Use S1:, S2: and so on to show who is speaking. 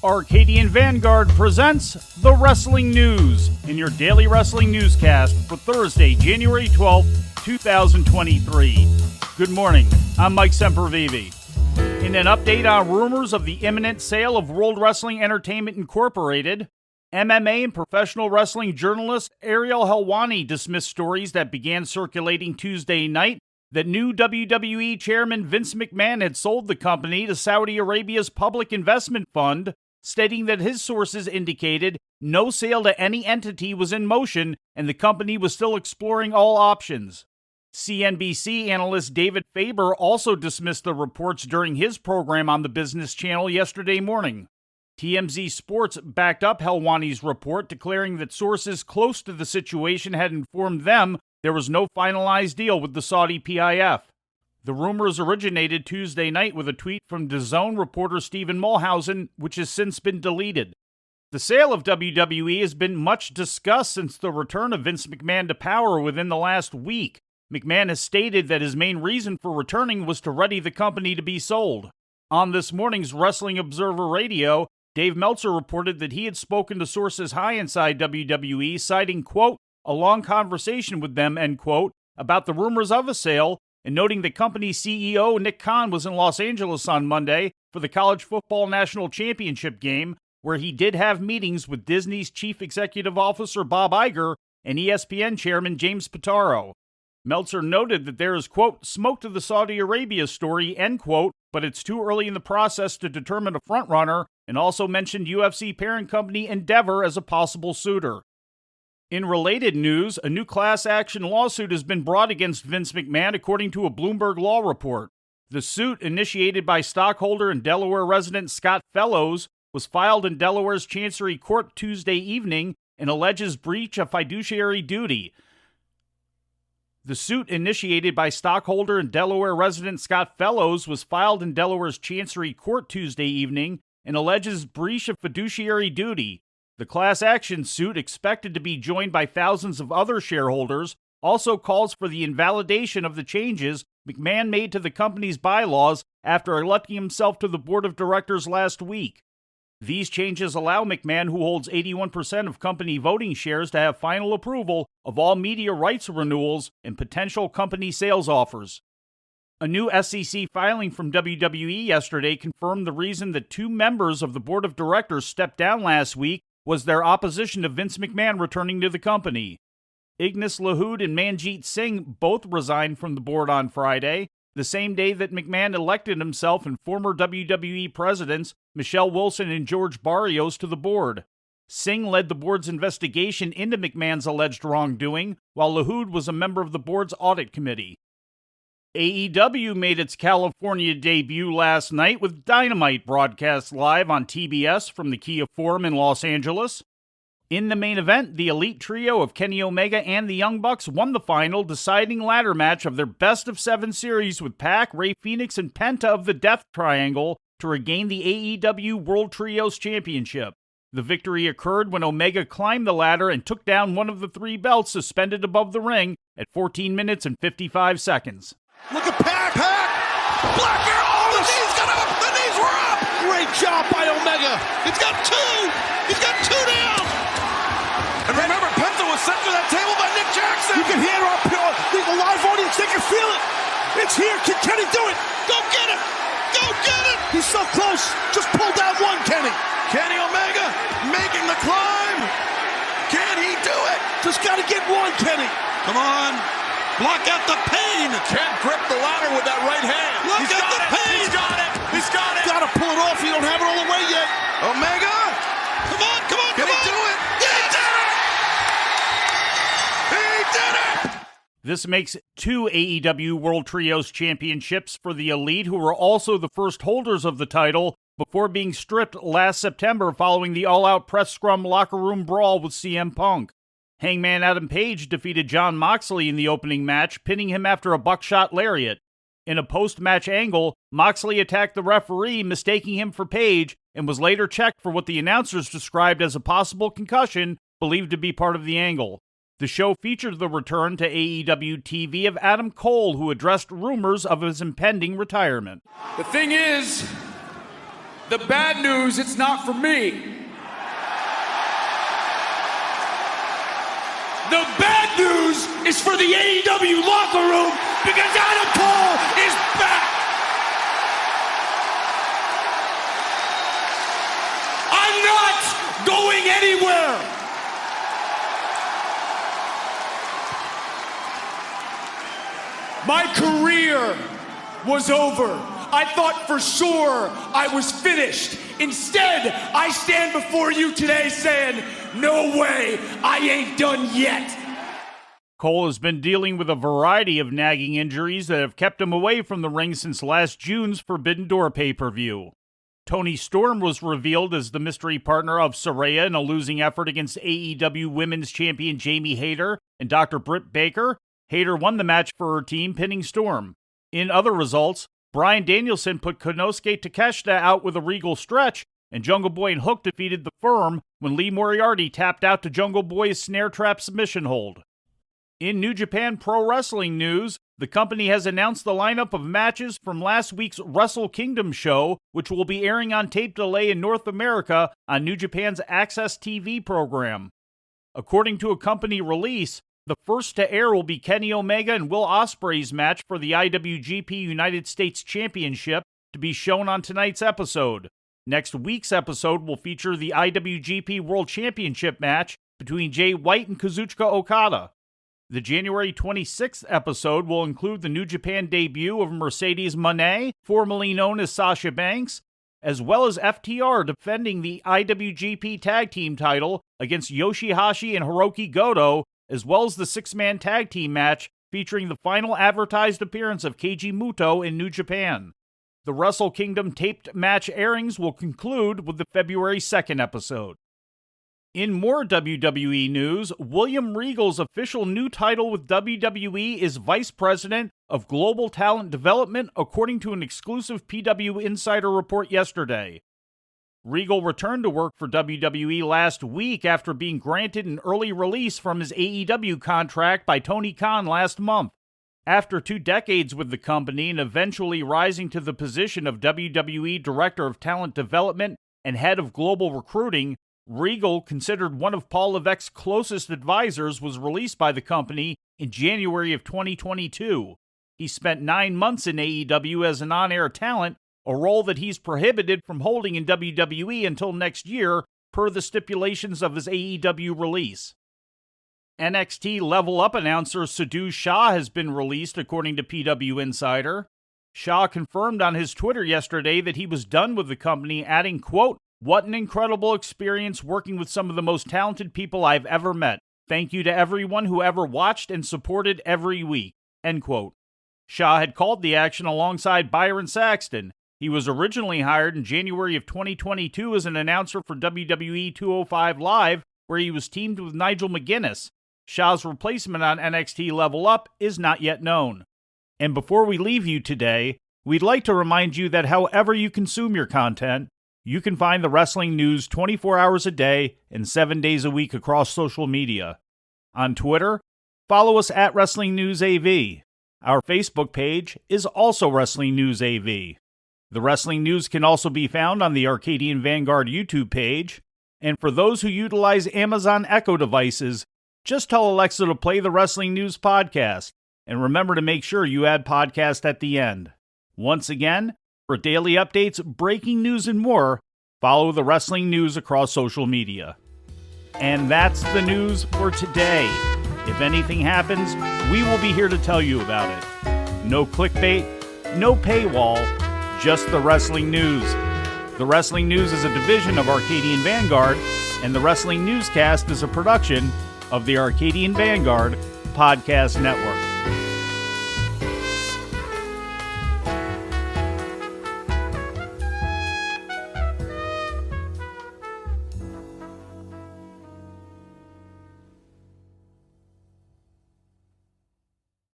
S1: Arcadian Vanguard presents The Wrestling News in your daily wrestling newscast for Thursday, January 12th, 2023. Good morning, I'm Mike Sempervive. In an update on rumors of the imminent sale of World Wrestling Entertainment Incorporated, MMA and professional wrestling journalist Ariel Helwani dismissed stories that began circulating Tuesday night that new WWE chairman Vince McMahon had sold the company to Saudi Arabia's Public Investment Fund, stating that his sources indicated no sale to any entity was in motion and the company was still exploring all options. CNBC analyst David Faber also dismissed the reports during his program on the Business Channel yesterday morning. TMZ Sports backed up Helwani's report, declaring that sources close to the situation had informed them there was no finalized deal with the Saudi PIF. The rumors originated Tuesday night with a tweet from DAZN reporter Stephen Mulhausen, which has since been deleted. The sale of WWE has been much discussed since the return of Vince McMahon to power within the last week. McMahon has stated that his main reason for returning was to ready the company to be sold. On this morning's Wrestling Observer Radio, Dave Meltzer reported that he had spoken to sources high inside WWE, citing, quote, a long conversation with them, end quote, about the rumors of a sale, and noting the company's CEO Nick Khan was in Los Angeles on Monday for the College Football National Championship game, where he did have meetings with Disney's Chief Executive Officer Bob Iger and ESPN Chairman James Pitaro. Meltzer noted that there is, quote, smoke to the Saudi Arabia story, end quote, but it's too early in the process to determine a frontrunner, and also mentioned UFC parent company Endeavor as a possible suitor. In related news, a new class action lawsuit has been brought against Vince McMahon, according to a Bloomberg Law report. The suit, initiated by stockholder and Delaware resident Scott Fellows, was filed in Delaware's Chancery Court Tuesday evening and alleges breach of fiduciary duty. The suit, initiated by stockholder and Delaware resident Scott Fellows, was filed in Delaware's Chancery Court Tuesday evening and alleges breach of fiduciary duty. The class action suit, expected to be joined by thousands of other shareholders, also calls for the invalidation of the changes McMahon made to the company's bylaws after electing himself to the board of directors last week. These changes allow McMahon, who holds 81% of company voting shares, to have final approval of all media rights renewals and potential company sales offers. A new SEC filing from WWE yesterday confirmed the reason that two members of the board of directors stepped down last week was their opposition to Vince McMahon returning to the company. Ignace Lahoud and Manjeet Singh both resigned from the board on Friday, the same day that McMahon elected himself and former WWE presidents Michelle Wilson and George Barrios to the board. Singh led the board's investigation into McMahon's alleged wrongdoing, while Lahoud was a member of the board's audit committee. AEW made its California debut last night with Dynamite broadcast live on TBS from the Kia Forum in Los Angeles. In the main event, the elite trio of Kenny Omega and the Young Bucks won the final deciding ladder match of their best-of-7 series with Pac, Rey Fenix, and Penta of the Death Triangle to regain the AEW World Trios Championship. The victory occurred when Omega climbed the ladder and took down one of the three belts suspended above the ring at 14 minutes and 55 seconds.
S2: Look at Pac! Black arrow! The knees got up! The knees were up! Great job by Omega! He's got two! He's got two down! And remember, Penta was sent to that table by Nick Jackson! You can hear the live audience, they can feel it! It's here! Can Kenny do it? Go get it! Go get it! He's so close! Just pull down one, Kenny! Kenny Omega making the climb! Can he do it? Just gotta get one, Kenny! Come on! Block out the pain!
S3: Can't grip the ladder with that right hand.
S2: Look at the pain!
S3: He's got it! He's got it!
S2: Gotta pull it off. You don't have it all the way yet. Omega! Come on, come on,
S3: Can
S2: come on!
S3: Can he do it?
S2: Yeah, he did it! He did it!
S1: This makes 2 AEW World Trios Championships for the Elite, who were also the first holders of the title before being stripped last September following the all-out press scrum locker room brawl with CM Punk. Hangman Adam Page defeated Jon Moxley in the opening match, pinning him after a buckshot lariat. In a post-match angle, Moxley attacked the referee, mistaking him for Page, and was later checked for what the announcers described as a possible concussion, believed to be part of the angle. The show featured the return to AEW TV of Adam Cole, who addressed rumors of his impending retirement.
S3: The thing is,
S4: The bad news, it's not for me. The bad news is for the AEW locker room because Adam Cole is back. I'm not going anywhere. My career was over. I thought for sure I was finished. Instead, I stand before you today saying, no way, I ain't done yet.
S1: Cole has been dealing with a variety of nagging injuries that have kept him away from the ring since last June's Forbidden Door pay-per-view. Toni Storm was revealed as the mystery partner of Saraya in a losing effort against AEW Women's Champion Jamie Hayter and Dr. Britt Baker. Hayter won the match for her team, pinning Storm. In other results, Bryan Danielson put Konosuke Takeshita out with a Regal stretch, and Jungle Boy and Hook defeated the Firm when Lee Moriarty tapped out to Jungle Boy's snare trap submission hold. In New Japan Pro Wrestling news, the company has announced the lineup of matches from last week's Wrestle Kingdom show, which will be airing on tape delay in North America on New Japan's Access TV program. According to a company release, the first to air will be Kenny Omega and Will Ospreay's match for the IWGP United States Championship to be shown on tonight's episode. Next week's episode will feature the IWGP World Championship match between Jay White and Kazuchika Okada. The January 26th episode will include the New Japan debut of Mercedes Moné, formerly known as Sasha Banks, as well as FTR defending the IWGP Tag Team title against Yoshihashi and Hiroki Goto, as well as the six-man tag team match featuring the final advertised appearance of Keiji Muto in New Japan. The Wrestle Kingdom taped match airings will conclude with the February 2nd episode. In more WWE news, William Regal's official new title with WWE is Vice President of Global Talent Development, according to an exclusive PW Insider report yesterday. Regal returned to work for WWE last week after being granted an early release from his AEW contract by Tony Khan last month. After 2 decades with the company and eventually rising to the position of WWE Director of Talent Development and Head of Global Recruiting, Regal, considered one of Paul Levesque's closest advisors, was released by the company in January of 2022. He spent 9 months in AEW as an on-air talent, a role that he's prohibited from holding in WWE until next year, per the stipulations of his AEW release. NXT Level Up announcer Sidhu Shah has been released, according to PW Insider. Shah confirmed on his Twitter yesterday that he was done with the company, adding, quote, "What an incredible experience working with some of the most talented people I've ever met. Thank you to everyone who ever watched and supported every week," end quote. Shah had called the action alongside Byron Saxton. He was originally hired in January of 2022 as an announcer for WWE 205 Live, where he was teamed with Nigel McGuinness. Shah's replacement on NXT Level Up is not yet known. And before we leave you today, we'd like to remind you that however you consume your content, you can find the wrestling news 24 hours a day and 7 days a week across social media. On Twitter, follow us at Wrestling News AV. Our Facebook page is also Wrestling News AV. The Wrestling News can also be found on the Arcadian Vanguard YouTube page. And for those who utilize Amazon Echo devices, just tell Alexa to play the Wrestling News podcast. And remember to make sure you add podcast at the end. Once again, for daily updates, breaking news, and more, follow the Wrestling News across social media. And that's the news for today. If anything happens, we will be here to tell you about it. No clickbait, no paywall, just the Wrestling News. The Wrestling News is a division of Arcadian Vanguard, and the Wrestling Newscast is a production of the Arcadian Vanguard Podcast Network.